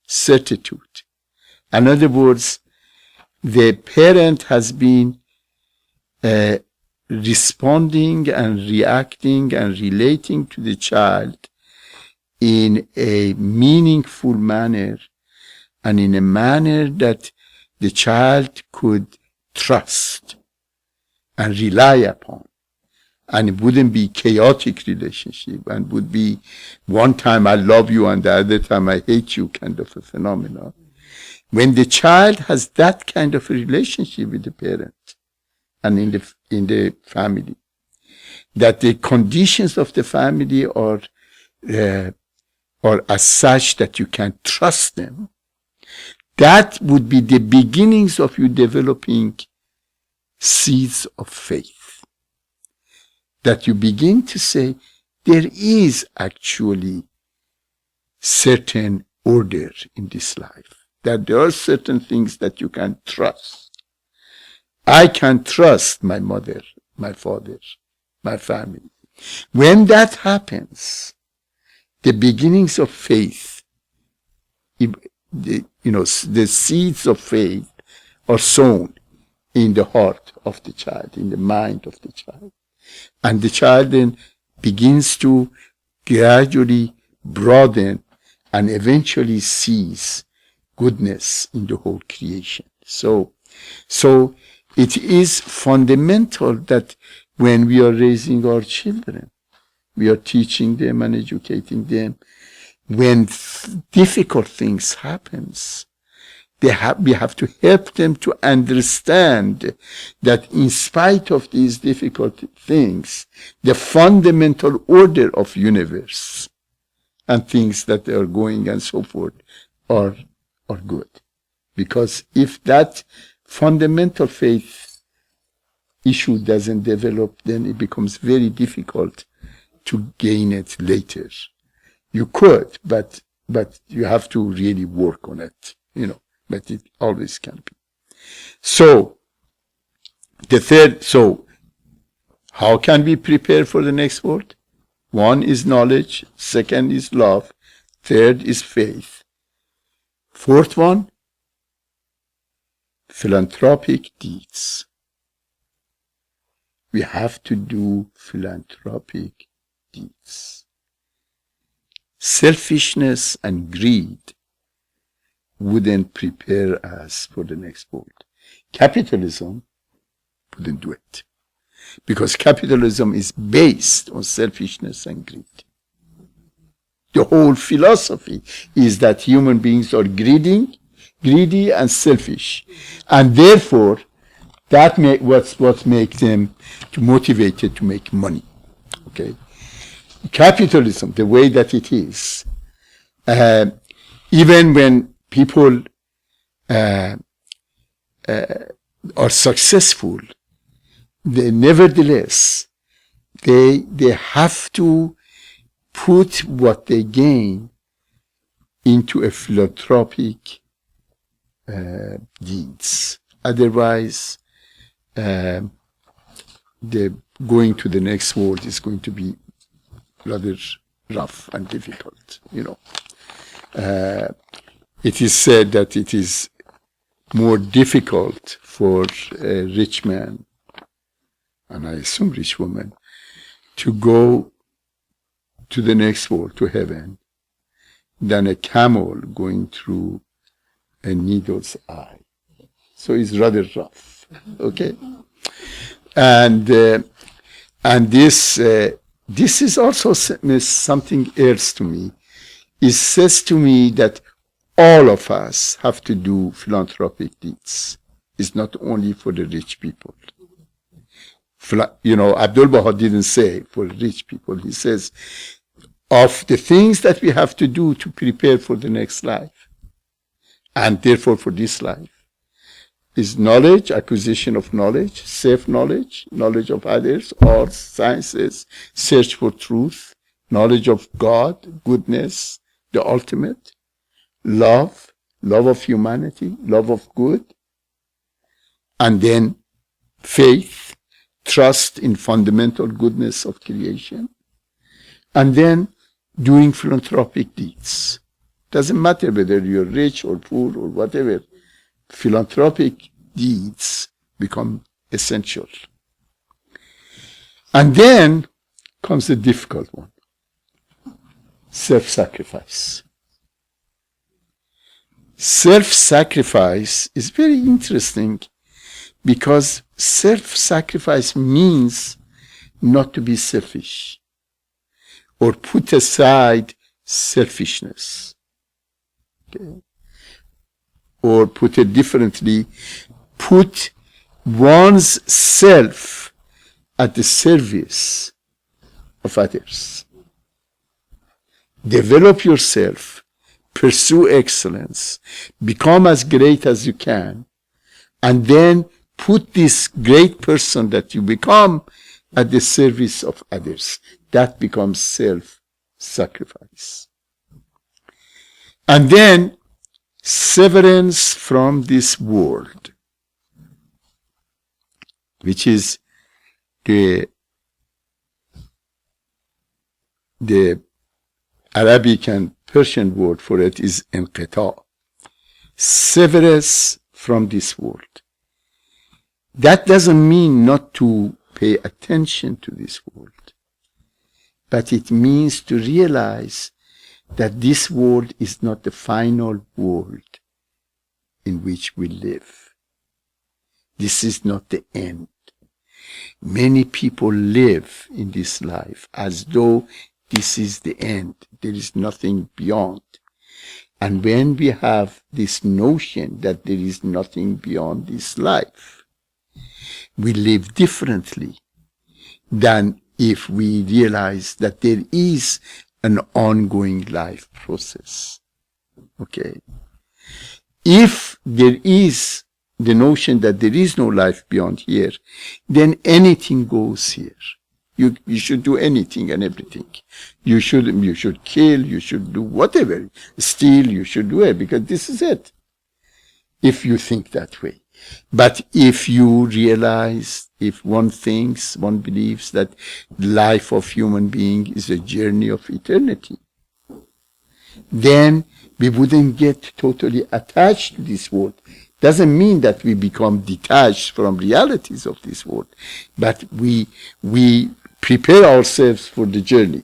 certitude. In other words, the parent has been responding and reacting and relating to the child in a meaningful manner and in a manner that the child could trust and rely upon. And it wouldn't be chaotic relationship and would be one time I love you and the other time I hate you kind of a phenomenon. When the child has that kind of a relationship with the parent and in the family, that the conditions of the family are as such that you can trust them, that would be the beginnings of you developing seeds of faith. That you begin to say, there is actually certain order in this life. That there are certain things that you can trust. I can trust my mother, my father, my family. When that happens, the beginnings of faith, the seeds of faith are sown in the heart of the child, in the mind of the child. And the child then begins to gradually broaden and eventually sees goodness in the whole creation. So it is fundamental that when we are raising our children, we are teaching them and educating them. When difficult things happens, we have to help them to understand that in spite of these difficult things, the fundamental order of universe and things that are going and so forth are good. Because if that fundamental faith issue doesn't develop, then it becomes very difficult to gain it later. You could, but you have to really work on it, but it always can be. So how can we prepare for the next world? One is knowledge, second is love, third is faith. Fourth one, philanthropic deeds. We have to do philanthropic deeds. Selfishness and greed wouldn't prepare us for the next world. Capitalism wouldn't do it, because capitalism is based on selfishness and greed. The whole philosophy is that human beings are greedy and selfish, and therefore that what makes them motivated to make money. Okay, capitalism, the way that it is, even when people are successful, nevertheless they have to put what they gain into a philanthropic deeds. Otherwise, the going to the next world is going to be rather rough and difficult. It is said that it is more difficult for a rich man, and I assume rich woman, to go to the next world, to heaven, than a camel going through a needle's eye. So it's rather rough. Okay, and this is also something else to me. It says to me that all of us have to do philanthropic deeds. It's not only for the rich people. Abdul Baha didn't say for rich people. He says, of the things that we have to do to prepare for the next life, and therefore for this life, is knowledge, acquisition of knowledge, self-knowledge, knowledge of others, arts, sciences, search for truth, knowledge of God, goodness, the ultimate, love of humanity, love of good, and then faith, trust in fundamental goodness of creation, and then doing philanthropic deeds. Doesn't matter whether you're rich or poor or whatever, philanthropic deeds become essential. And then comes the difficult one, self-sacrifice. Self-sacrifice is very interesting, because self-sacrifice means not to be selfish or put aside selfishness. Okay. Or put it differently, put one's self at the service of others. Develop yourself, pursue excellence, become as great as you can, and then put this great person that you become at the service of others. That becomes self-sacrifice. And then severance from this world. which is the Arabic and Persian word for it is inqita, severance from this world. That doesn't mean not to pay attention to this world, but it means to realize that this world is not the final world in which we live. This is not the end. Many people live in this life as though this is the end. There is nothing beyond. And when we have this notion that there is nothing beyond this life, we live differently than if we realize that there is an ongoing life process. Okay? If there is the notion that there is no life beyond here, then anything goes here. You should do anything and everything. You should kill, you should do whatever. Steal, you should do it, because this is it. If you think that way. But if you realize, if one thinks, one believes that the life of human being is a journey of eternity, then we wouldn't get totally attached to this world. Doesn't mean that we become detached from realities of this world, but we prepare ourselves for the journey.